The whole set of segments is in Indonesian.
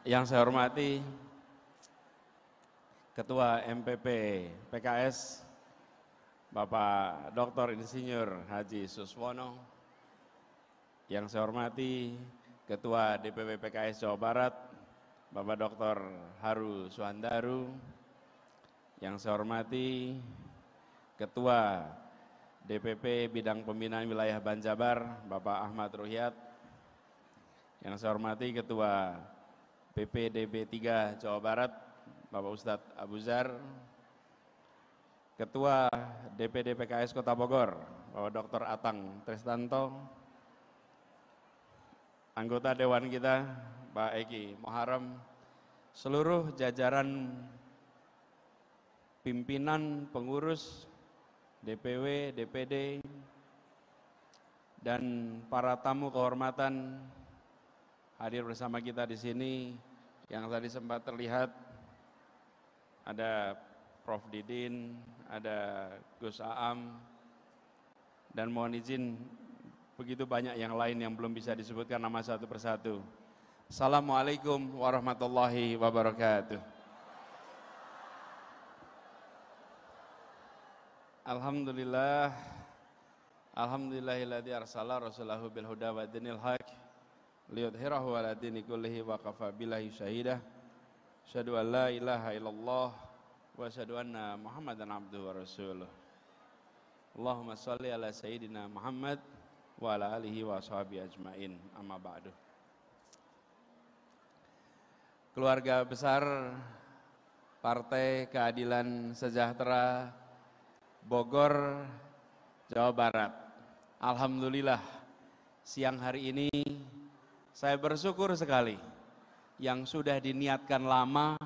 Yang saya hormati Ketua MPP PKS Bapak Dr. Insinyur Haji Suswono, yang saya hormati Ketua DPP PKS Jawa Barat Bapak Dr. Haru Suhandaru, yang saya hormati Ketua DPP Bidang Pembinaan Wilayah Banjabar Bapak Ahmad Ruhyat, yang saya hormati Ketua PPDB 3 Jawa Barat Bapak Ustadz Abu Zar, Ketua DPD PKS Kota Bogor Bapak Dr. Atang Tristanto, anggota Dewan kita Pak Eki Muharrem, seluruh jajaran pimpinan pengurus DPW, DPD, dan para tamu kehormatan hadir bersama kita di sini. Yang tadi sempat terlihat ada Prof. Didin, ada Gus Aam, dan mohon izin begitu banyak yang lain yang belum bisa disebutkan nama satu persatu. Assalamualaikum warahmatullahi wabarakatuh. Alhamdulillah, alhamdulillahilladzi arsala rasulahu bil huda wa dinil haq liyudhhirahu ala dini kullihi wa kafa billahi syahidah. Asyhadu an la ilaha illallah wa asyhadu anna Muhammadan abduhu wa rasuluh. Allahumma shalli ala sayyidina Muhammad wa ala alihi wa sahbihi ajmain. Amma ba'du. Keluarga besar Partai Keadilan Sejahtera Bogor, Jawa Barat. Alhamdulillah, siang hari ini saya bersyukur sekali yang sudah diniatkan lama,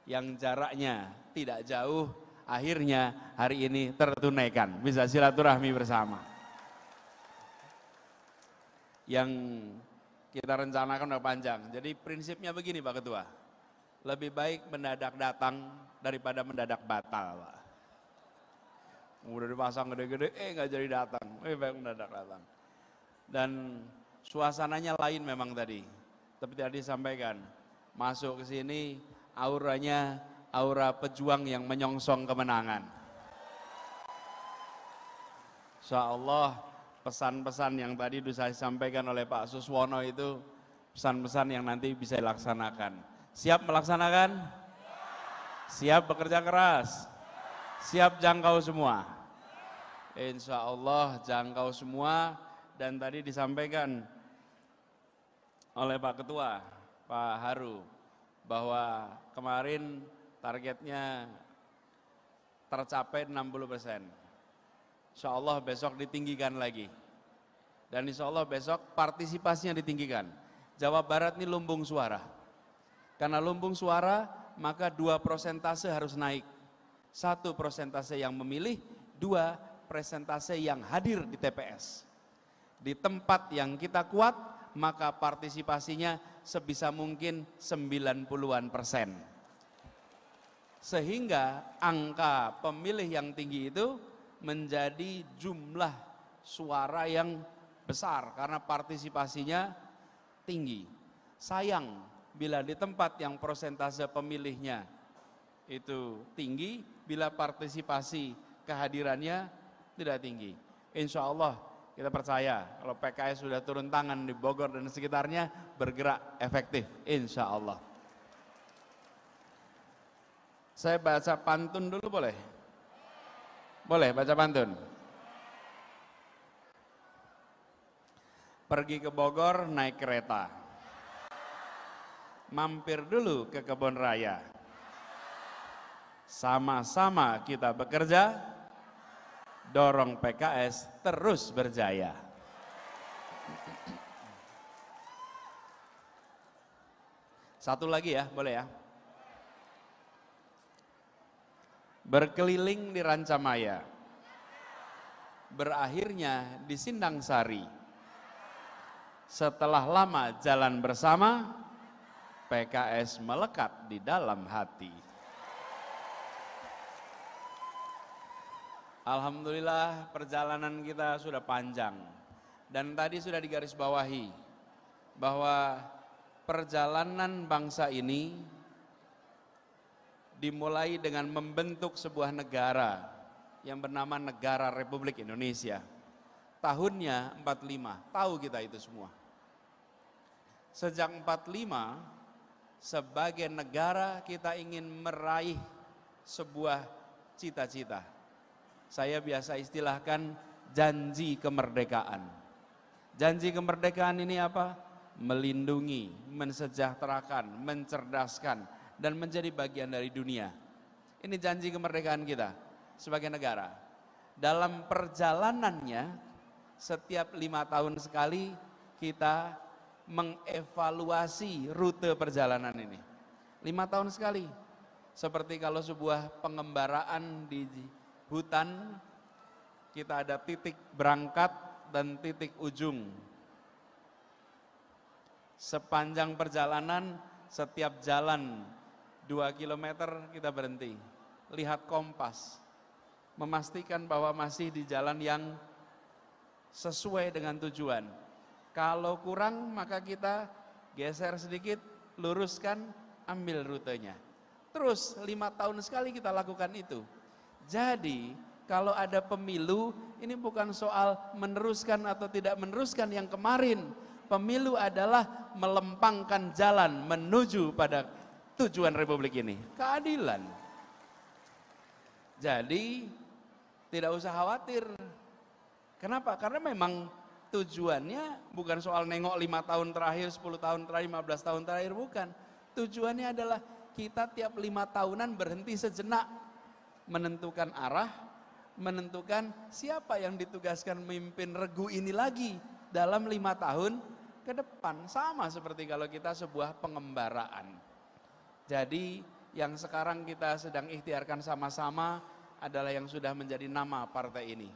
yang jaraknya tidak jauh, akhirnya hari ini tertunaikan, bisa silaturahmi bersama. Yang kita rencanakan udah panjang, jadi prinsipnya begini Pak Ketua, lebih baik mendadak datang daripada mendadak batal Pak. Udah dipasang gede-gede, nggak jadi datang, lebih baik mendadak datang. Dan suasananya lain memang tadi, seperti tadi disampaikan, masuk ke sini auranya aura pejuang yang menyongsong kemenangan. Insya Allah pesan-pesan yang tadi sudah saya sampaikan oleh Pak Suswono itu pesan-pesan yang nanti bisa dilaksanakan. Siap melaksanakan? Siap bekerja keras? Siap jangkau semua? Insya Allah jangkau semua. Dan tadi disampaikan oleh Pak Ketua, Pak Haru, bahwa kemarin targetnya tercapai 60%. Insya Allah besok ditinggikan lagi. Dan insya Allah besok partisipasinya ditinggikan. Jawa Barat ini lumbung suara. Karena lumbung suara, maka 2 persentase harus naik. 1 persentase yang memilih, 2 persentase yang hadir di TPS. Di tempat yang kita kuat, maka partisipasinya sebisa mungkin 90-an%. Sehingga angka pemilih yang tinggi itu menjadi jumlah suara yang besar karena partisipasinya tinggi. Sayang bila di tempat yang persentase pemilihnya itu tinggi, bila partisipasi kehadirannya tidak tinggi. Insya Allah kita percaya kalau PKS sudah turun tangan di Bogor dan sekitarnya bergerak efektif, insya Allah. Saya baca pantun dulu boleh? Boleh baca pantun? Pergi ke Bogor naik kereta, mampir dulu ke kebun raya, sama-sama kita bekerja, dorong PKS terus berjaya. Satu lagi ya, boleh ya? Berkeliling di Rancamaya, berakhirnya di Sindang Sari. Setelah lama jalan bersama, PKS melekat di dalam hati. Alhamdulillah perjalanan kita sudah panjang. Dan tadi sudah digarisbawahi bahwa perjalanan bangsa ini dimulai dengan membentuk sebuah negara yang bernama Negara Republik Indonesia. Tahunnya 45, tahu kita itu semua. Sejak 45, sebagai negara kita ingin meraih sebuah cita-cita. Saya biasa istilahkan janji kemerdekaan. Janji kemerdekaan ini apa? Melindungi, mensejahterakan, mencerdaskan, dan menjadi bagian dari dunia. Ini janji kemerdekaan kita sebagai negara. Dalam perjalanannya, setiap 5 tahun sekali kita mengevaluasi rute perjalanan ini. 5 tahun sekali. Seperti kalau sebuah pengembaraan di hutan, kita ada titik berangkat dan titik ujung. Sepanjang perjalanan, setiap jalan 2 kilometer kita berhenti. Lihat kompas, memastikan bahwa masih di jalan yang sesuai dengan tujuan. Kalau kurang maka kita geser sedikit, luruskan, ambil rutenya. Terus 5 tahun sekali kita lakukan itu. Jadi kalau ada pemilu, ini bukan soal meneruskan atau tidak meneruskan yang kemarin. Pemilu adalah melempangkan jalan menuju pada tujuan republik ini, keadilan. Jadi tidak usah khawatir. Kenapa? Karena memang tujuannya bukan soal nengok 5 tahun terakhir, 10 tahun terakhir, 15 tahun terakhir, bukan. Tujuannya adalah kita tiap 5 tahunan berhenti sejenak, menentukan arah, menentukan siapa yang ditugaskan memimpin regu ini lagi dalam 5 tahun ke depan. Sama seperti kalau kita sebuah pengembaraan. Jadi yang sekarang kita sedang ikhtiarkan sama-sama adalah yang sudah menjadi nama partai ini.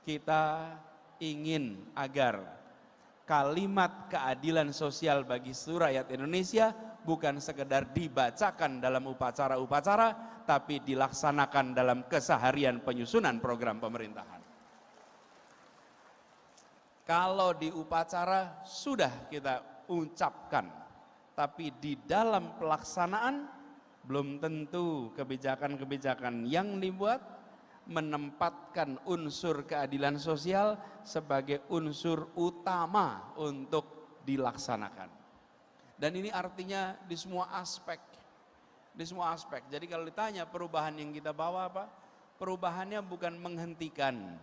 Kita ingin agar kalimat keadilan sosial bagi seluruh rakyat Indonesia bukan sekedar dibacakan dalam upacara-upacara, tapi dilaksanakan dalam keseharian penyusunan program pemerintahan. Kalau di upacara sudah kita ucapkan, tapi di dalam pelaksanaan belum tentu kebijakan-kebijakan yang dibuat menempatkan unsur keadilan sosial sebagai unsur utama untuk dilaksanakan. Dan ini artinya di semua aspek. Di semua aspek. Jadi kalau ditanya perubahan yang kita bawa apa? Perubahannya bukan menghentikan,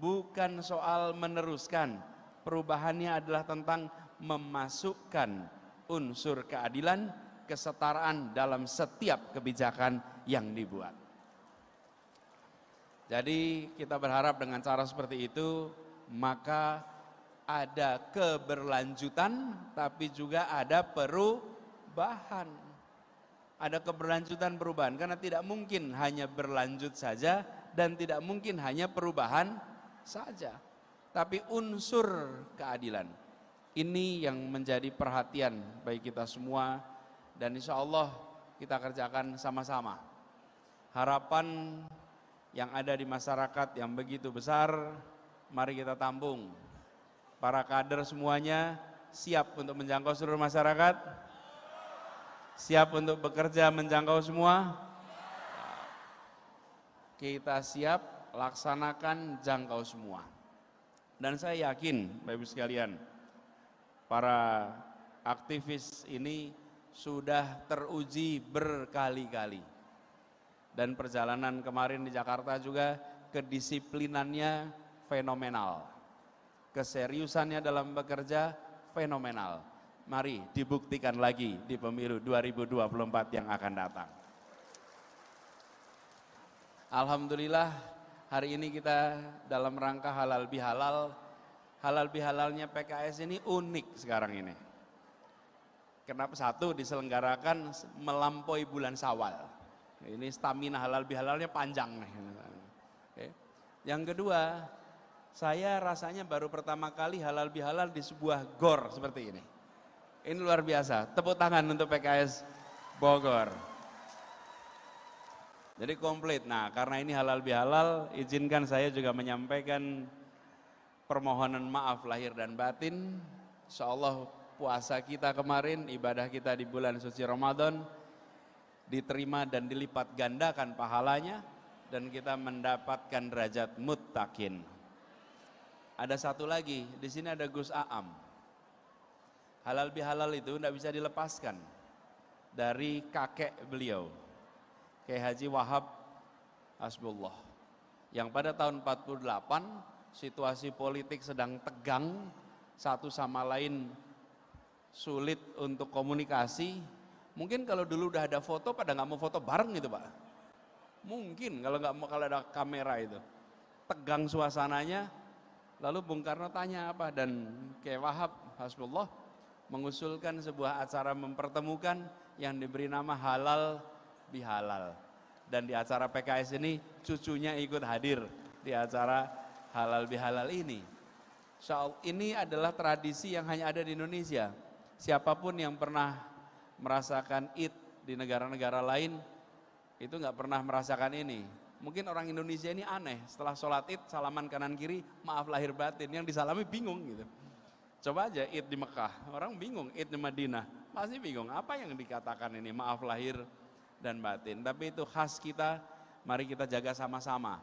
bukan soal meneruskan. Perubahannya adalah tentang memasukkan unsur keadilan, kesetaraan dalam setiap kebijakan yang dibuat. Jadi kita berharap dengan cara seperti itu, maka ada keberlanjutan, tapi juga ada perubahan. Ada keberlanjutan perubahan, karena tidak mungkin hanya berlanjut saja, dan tidak mungkin hanya perubahan saja. Tapi unsur keadilan, ini yang menjadi perhatian bagi kita semua, dan insya Allah kita kerjakan sama-sama. Harapan yang ada di masyarakat yang begitu besar, mari kita tampung. Para kader semuanya siap untuk menjangkau seluruh masyarakat? Siap untuk bekerja menjangkau semua? Kita siap, laksanakan, jangkau semua. Dan saya yakin, Bapak Ibu sekalian, para aktivis ini sudah teruji berkali-kali. Dan perjalanan kemarin di Jakarta juga kedisiplinannya fenomenal. Keseriusannya dalam bekerja fenomenal. Mari dibuktikan lagi di pemilu 2024 yang akan datang. Alhamdulillah hari ini kita dalam rangka halal bihalal. Halal bihalalnya PKS ini unik sekarang ini. Kenapa? Satu, diselenggarakan melampaui bulan Syawal. Ini stamina halal bihalalnya panjang nih. Yang kedua, saya rasanya baru pertama kali halal bihalal di sebuah gor seperti ini. Ini luar biasa. Tepuk tangan untuk PKS Bogor. Jadi komplit. Nah, karena ini halal bihalal, izinkan saya juga menyampaikan permohonan maaf lahir dan batin. Insyaallah puasa kita kemarin, ibadah kita di bulan suci Ramadan diterima dan dilipat gandakan pahalanya, dan kita mendapatkan derajat muttaqin. Ada satu lagi, di sini ada Gus Aam. Halal bihalal itu tidak bisa dilepaskan dari kakek beliau, Kiai Haji Wahab Hasbullah, yang pada tahun 48 situasi politik sedang tegang, satu sama lain sulit untuk komunikasi. Mungkin kalau dulu udah ada foto, pada nggak mau foto bareng gitu Pak. Mungkin kalau nggak mau, kalau ada kamera itu tegang suasananya. Lalu Bung Karno tanya apa, dan Kiai Wahab Hasbullah mengusulkan sebuah acara mempertemukan yang diberi nama halal bihalal. Dan di acara PKS ini cucunya ikut hadir di acara halal bihalal ini. Ini adalah tradisi yang hanya ada di Indonesia. Siapapun yang pernah merasakan Id di negara-negara lain itu nggak pernah merasakan ini. Mungkin orang Indonesia ini aneh, setelah sholat Id salaman kanan kiri, maaf lahir batin, yang disalami bingung gitu. Coba aja Id di Mekah, orang bingung, Id di Madinah, masih bingung apa yang dikatakan ini, maaf lahir dan batin. Tapi itu khas kita, mari kita jaga sama-sama.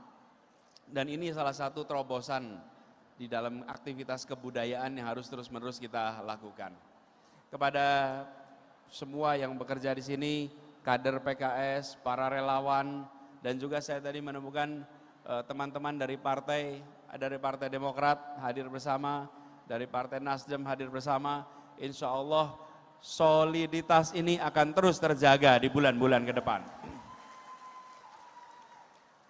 Dan ini salah satu terobosan di dalam aktivitas kebudayaan yang harus terus-menerus kita lakukan. Kepada semua yang bekerja di sini, kader PKS, para relawan, dan juga saya tadi menemukan teman-teman dari Partai Demokrat hadir bersama, dari Partai Nasdem hadir bersama. Insya Allah soliditas ini akan terus terjaga di bulan-bulan ke depan.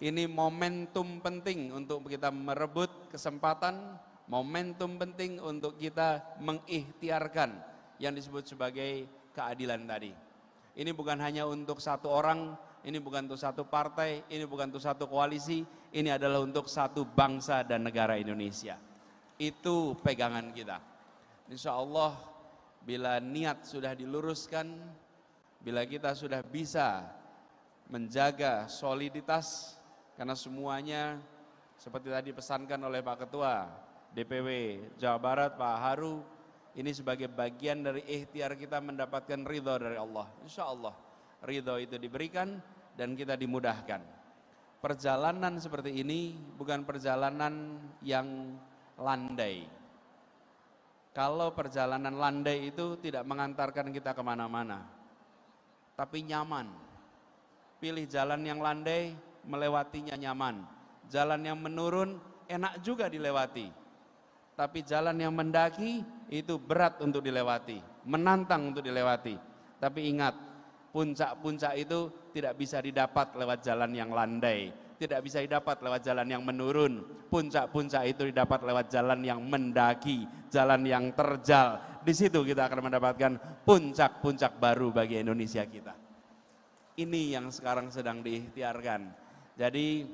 Ini momentum penting untuk kita merebut kesempatan, momentum penting untuk kita mengikhtiarkan yang disebut sebagai keadilan tadi. Ini bukan hanya untuk satu orang, ini bukan untuk satu partai, ini bukan untuk satu koalisi, ini adalah untuk satu bangsa dan negara Indonesia. Itu pegangan kita. Insya Allah bila niat sudah diluruskan, bila kita sudah bisa menjaga soliditas, karena semuanya seperti tadi pesankan oleh Pak Ketua DPW Jawa Barat, Pak Haru, ini sebagai bagian dari ikhtiar kita mendapatkan ridho dari Allah. Insya Allah ridho itu diberikan dan kita dimudahkan. Perjalanan seperti ini bukan perjalanan yang landai. Kalau perjalanan landai itu tidak mengantarkan kita kemana-mana, tapi nyaman. Pilih jalan yang landai, melewatinya nyaman. Jalan yang menurun, enak juga dilewati. Tapi jalan yang mendaki, itu berat untuk dilewati, menantang untuk dilewati. Tapi ingat, puncak-puncak itu tidak bisa didapat lewat jalan yang landai, tidak bisa didapat lewat jalan yang menurun. Puncak-puncak itu didapat lewat jalan yang mendaki, jalan yang terjal. Di situ kita akan mendapatkan puncak-puncak baru bagi Indonesia kita. Ini yang sekarang sedang diikhtiarkan. Jadi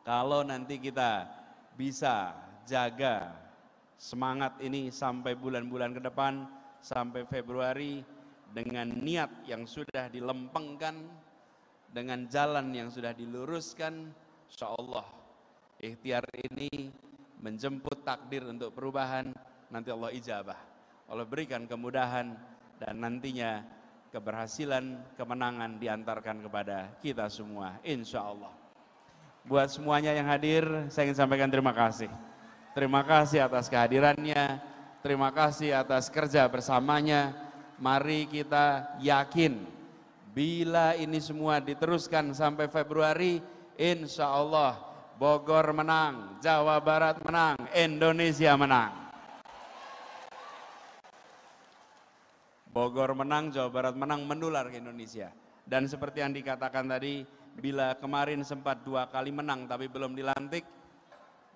kalau nanti kita bisa jaga semangat ini sampai bulan-bulan ke depan, sampai Februari, dengan niat yang sudah dilempengkan, dengan jalan yang sudah diluruskan, insya Allah ikhtiar ini menjemput takdir untuk perubahan. Nanti Allah ijabah, Allah berikan kemudahan, dan nantinya keberhasilan, kemenangan diantarkan kepada kita semua, insya Allah. Buat semuanya yang hadir, saya ingin sampaikan terima kasih. Terima kasih atas kehadirannya, terima kasih atas kerja bersamanya. Mari kita yakin, bila ini semua diteruskan sampai Februari, insya Allah Bogor menang, Jawa Barat menang, Indonesia menang. Bogor menang, Jawa Barat menang, menular ke Indonesia. Dan seperti yang dikatakan tadi, bila kemarin sempat 2 kali menang tapi belum dilantik,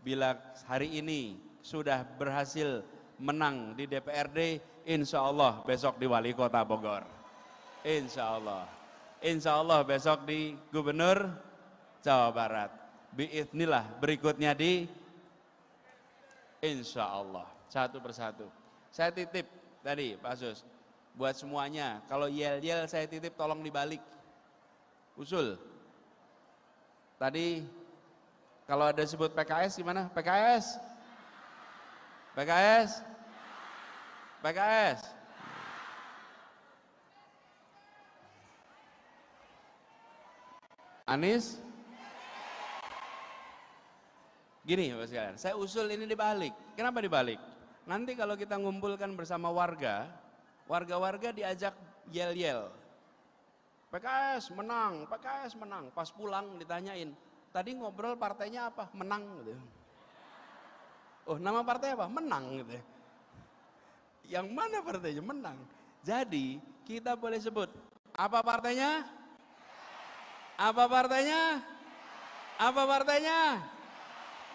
bila hari ini sudah berhasil menang di DPRD, insya Allah besok di Wali Kota Bogor. Insya Allah. Insya Allah besok di Gubernur Jawa Barat. Biiznillah berikutnya di insya Allah. Satu persatu. Saya titip tadi Pak Sus, buat semuanya, kalau yel-yel saya titip tolong dibalik. Usul. Tadi kalau ada sebut PKS gimana? PKS? PKS? PKS. Anies? Gini Bapak sekalian, saya usul ini dibalik. Kenapa dibalik? Nanti kalau kita ngumpulkan bersama warga, warga-warga diajak yel-yel. PKS menang, PKS menang. Pas pulang ditanyain, tadi ngobrol partainya apa? Menang gitu. Oh, nama partai apa? Menang gitu. Yang mana partainya? Menang. Jadi kita boleh sebut, apa partainya? Apa partainya? Apa partainya?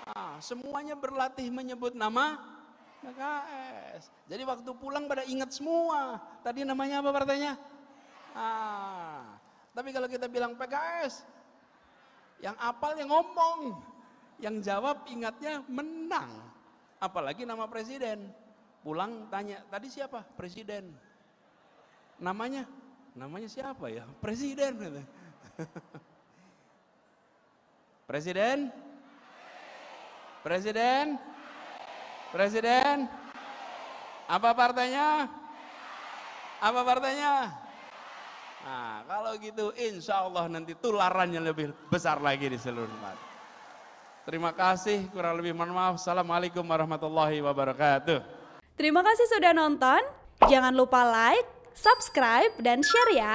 Nah, semuanya berlatih menyebut nama PKS. Jadi waktu pulang pada ingat semua. Tadi namanya apa partainya? Tapi kalau kita bilang PKS, yang apal yang ngomong, yang jawab ingatnya menang. Apalagi nama presiden. Pulang tanya, tadi siapa? Presiden. Namanya siapa ya? Presiden. Presiden? Presiden? Presiden? Apa partainya? Apa partainya? Nah, kalau gitu insya Allah nanti tularannya lebih besar lagi di seluruh umat. Terima kasih, kurang lebih mohon maaf. Assalamualaikum warahmatullahi wabarakatuh. Terima kasih sudah nonton. Jangan lupa like, subscribe, dan share ya.